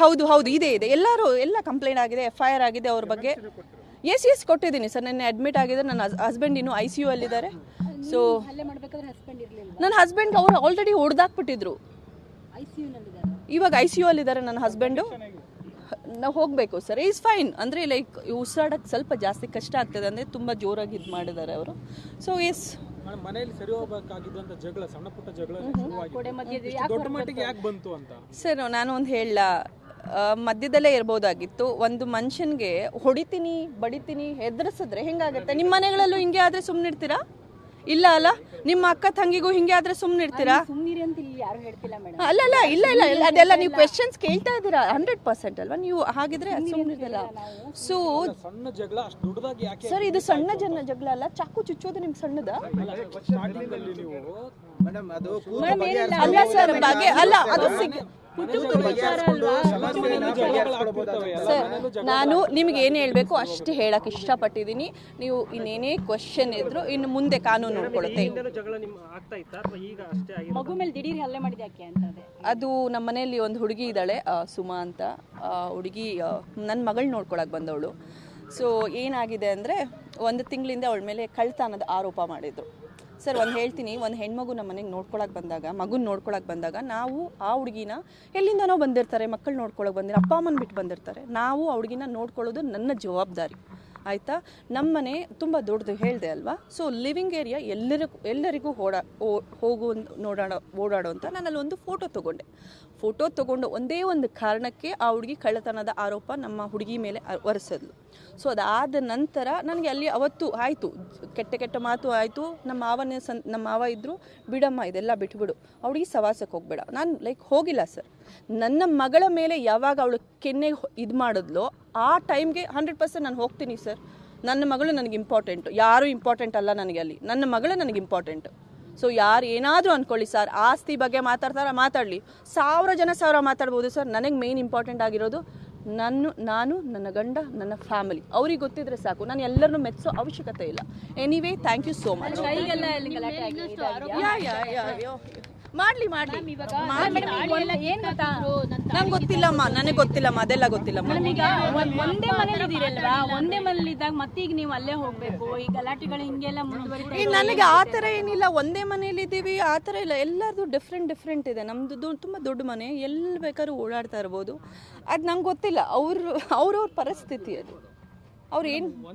ಹೌದು ಹೌದು ಇದೆ ಎಲ್ಲ ಕಂಪ್ಲೇಂಟ್ ಆಗಿದೆ, FIR ಆಗಿದೆ ಅವ್ರ ಬಗ್ಗೆ. ಎಸ್ ಕೊಟ್ಟಿದ್ದೀನಿ ಸರ್. ನೆನ್ನೆ ಅಡ್ಮಿಟ್ ಆಗಿದೆ. ನನ್ನ ಹಸ್ಬೆಂಡ್ ಇನ್ನು ICU ಅಲ್ಲಿದ್ದಾರೆ. ಸೊ ನನ್ನ ಹಸ್ಬೆಂಡ್ ಅವರು ಆಲ್ರೆಡಿ ಹೊಡೆದಾಕ್ಬಿಟ್ಟಿದ್ರು. ಇವಾಗ ICU ಅಲ್ಲಿದ್ದಾರೆ ನನ್ನ ಹಸ್ಬೆಂಡು. ನಾವು ಹೋಗಬೇಕು ಸರ್. Is fine. ಅಂದರೆ ಲೈಕ್ ಉಸಿರಾಡಕ್ಕೆ ಸ್ವಲ್ಪ ಜಾಸ್ತಿ ಕಷ್ಟ ಆಗ್ತದೆ, ಅಂದರೆ ತುಂಬ ಜೋರಾಗಿ ಇದು ಮಾಡಿದ್ದಾರೆ ಅವರು. ಸೊ ಎಸ್ ಮನೆಯಲ್ಲಿ ಸರಿ ಹೋಗಬೇಕಾಗಿದ್ದಂತ ಜಗಳ, ಸಣ್ಣ ಪುಟ್ಟ ಜಗಳ ದೊಡ್ಡ ಮಟ್ಟಿಗೆ ಯಾಕೆ ಬಂತು ಅಂತ ಸರ್ ನಾನು ಒಂದು ಹೇಳ, ಮಧ್ಯದಲ್ಲೇ ಇರ್ಬೋದಾಗಿತ್ತು. ಒಂದು ಮನುಷ್ಯನ್ಗೆ ಹೊಡಿತೀನಿ ಬಡಿತೀನಿ ಹೆದರ್ಸಿದ್ರೆ ಹೆಂಗಾಗತ್ತೆ? ನಿಮ್ಮ ಮನೆಗಳಲ್ಲೂ ಹಿಂಗೆ ಆದ್ರೆ ಸುಮ್ಮನಿರ್ತೀರಾ? ಇಲ್ಲ ಅಲ್ಲ, ನಿಮ್ಮ ಅಕ್ಕ ತಂಗಿಗೂ ಹಿಂಗೆ ಆದ್ರೆ ಸುಮ್ಮನಿರ್ತೀರಾ? ಅಲ್ಲ ಇಲ್ಲ ಅದೆಲ್ಲ ನೀವು ಕ್ವೆಶ್ಚನ್ಸ್ ಕೇಳ್ತಾ ಇದ್ದೀರಾ 100% ಅಲ್ವಾ? ನೀವು ಹಾಗಿದ್ರೆ ಸುಮ್ಮನಿರಲ್ಲ. ಸೊ ಸರ್ ಇದು ಸಣ್ಣ ಜಗಳ ಅಲ್ಲ. ಚಾಕು ಚುಚ್ಚೋದು ನಿಮ್ಗೆ ಸಣ್ಣದ ಅಲ್ಲ ಸರ್. ಬಗೆ ಅಲ್ಲ ಅದು ಸರ್, ನಾನು ನಿಮ್ಗೆ ಏನು ಹೇಳಬೇಕು ಅಷ್ಟು ಹೇಳಕ್ ಇಷ್ಟಪಟ್ಟಿದ್ದೀನಿ. ನೀವು ಇನ್ನೇನೇ ಕ್ವಶನ್ ಇದ್ರು ಇನ್ನು ಮುಂದೆ ಕಾನೂನು ನೋಡ್ಕೊಳುತ್ತೆ. ಅದು ನಮ್ಮ ಮನೆಯಲ್ಲಿ ಒಂದು ಹುಡುಗಿ ಇದ್ದಾಳೆ, ಸುಮಾ ಅಂತ. ಹುಡುಗಿ ನನ್ನ ಮಗಳು ನೋಡ್ಕೊಳಕ್ ಬಂದವಳು. ಸೊ ಏನಾಗಿದೆ ಅಂದರೆ 1 ತಿಂಗಳಿಂದ ಅವಳ ಮೇಲೆ ಕಳ್ತನದ ಆರೋಪ ಮಾಡಿದ್ರು. ಸರ್ ಒಂದು ಹೇಳ್ತೀನಿ, ಒಂದು ಹೆಣ್ಮಗು ನಮ್ಮ ಮನೆಗೆ ಮಗುನ ನೋಡ್ಕೊಳಕ್ಕೆ ಬಂದಾಗ ನಾವು ಆ ಹುಡುಗಿನ ಎಲ್ಲಿಂದನೋ ಬಂದಿರ್ತಾರೆ, ಮಕ್ಕಳು ನೋಡ್ಕೊಳಕ್ಕೆ ಬಂದಿರೋ ಅಪ್ಪ ಅಮ್ಮನ ಬಿಟ್ಟು ಬಂದಿರ್ತಾರೆ. ನಾವು ಆ ಹುಡುಗಿನ ನೋಡ್ಕೊಳ್ಳೋದು ನನ್ನ ಜವಾಬ್ದಾರಿ, ಆಯಿತಾ? ನಮ್ಮ ಮನೆ ತುಂಬ ದೊಡ್ಡದು ಹೇಳಿದೆ ಅಲ್ವಾ? ಸೊ ಲಿವಿಂಗ್ ಏರಿಯಾ ಎಲ್ಲರಿಗೂ ಓಡಾಡೋ ಅಂತ ನಾನಲ್ಲಿ ಒಂದು ಫೋಟೋ ತೊಗೊಂಡು ಒಂದೇ ಒಂದು ಕಾರಣಕ್ಕೆ ಆ ಹುಡುಗಿ ಕಳ್ಳತನದ ಆರೋಪ ನಮ್ಮ ಹುಡುಗಿ ಮೇಲೆ ಹೊರಿಸಿದ್ಲು. ಸೊ ಅದಾದ ನಂತರ ನನಗೆ ಅಲ್ಲಿ ಅವತ್ತು ಆಯಿತು, ಕೆಟ್ಟ ಮಾತು ಆಯಿತು. ನಮ್ಮ ಮಾವ ಇದ್ದರು, ಬಿಡಮ್ಮ ಇದೆಲ್ಲ ಬಿಟ್ಬಿಡು, ಹುಡುಗಿ ಸವಾಸಕ್ಕೆ ಹೋಗಬೇಡ. ನಾನು ಹೋಗಿಲ್ಲ ಸರ್. ನನ್ನ ಮಗಳ ಮೇಲೆ ಯಾವಾಗ ಅವಳು ಕೆನ್ನೆಗೆ ಇದು ಮಾಡಿದ್ಲೋ ಆ ಟೈಮ್ಗೆ 100% ನಾನು ಹೋಗ್ತೀನಿ ಸರ್. ನನ್ನ ಮಗಳು ನನಗೆ ಇಂಪಾರ್ಟೆಂಟು, ಯಾರೂ ಇಂಪಾರ್ಟೆಂಟ್ ಅಲ್ಲ ನನಗೆ. ಅಲ್ಲಿ ನನ್ನ ಮಗಳು ನನಗೆ ಇಂಪಾರ್ಟೆಂಟು. ಸೊ ಯಾರು ಏನಾದರೂ ಅಂದ್ಕೊಳ್ಳಿ ಸರ್, ಆಸ್ತಿ ಬಗ್ಗೆ ಮಾತಾಡಲಿ, 1000 ಜನ ಮಾತಾಡ್ಬೋದು ಸರ್. ನನಗೆ ಮೇನ್ ಇಂಪಾರ್ಟೆಂಟ್ ಆಗಿರೋದು ನಾನು ನನ್ನ ಗಂಡ, ನನ್ನ ಫ್ಯಾಮಿಲಿ. ಅವ್ರಿಗೆ ಗೊತ್ತಿದ್ರೆ ಸಾಕು. ನಾನು ಎಲ್ಲರನ್ನೂ ಮೆಚ್ಚೋ ಅವಶ್ಯಕತೆ ಇಲ್ಲ. Anyway, thank you so much. ಮಾಡ್ಲಿ ನಂಗೆ ಗೊತ್ತಿಲ್ಲಮ್ಮ, ನನಗೆ ಗೊತ್ತಿಲ್ಲಮ್ಮ, ಅದೆಲ್ಲ ಗೊತ್ತಿಲ್ಲಮ್ಮ. ಒಂದೇ ಮನೇಲಿ ಇದ್ದಾಗ ಮತ್ತೆ ಈಗ ನೀವು ಅಲ್ಲೇ ಹೋಗ್ಬೇಕು, ಈ ಗಲಾಟೆಗಳು ಹಿಂಗೆಲ್ಲ ಮುಂದುವರಿತಾ? ನನಗೆ ಆ ಥರ ಏನಿಲ್ಲ. ಒಂದೇ ಮನೇಲಿ ಇದ್ದೀವಿ ಆ ಥರ ಇಲ್ಲ. ಎಲ್ಲರದು ಡಿಫ್ರೆಂಟ್ ಇದೆ. ನಮ್ಮದು ತುಂಬ ದೊಡ್ಡ ಮನೆ, ಎಲ್ಲಿ ಬೇಕಾದ್ರೂ ಓಡಾಡ್ತಾ ಇರ್ಬೋದು. ಅದು ನಂಗೆ ಗೊತ್ತಿಲ್ಲ. ಅವ್ರವ್ರ ಪರಿಸ್ಥಿತಿ ಅದು. ಅವ್ರೇನು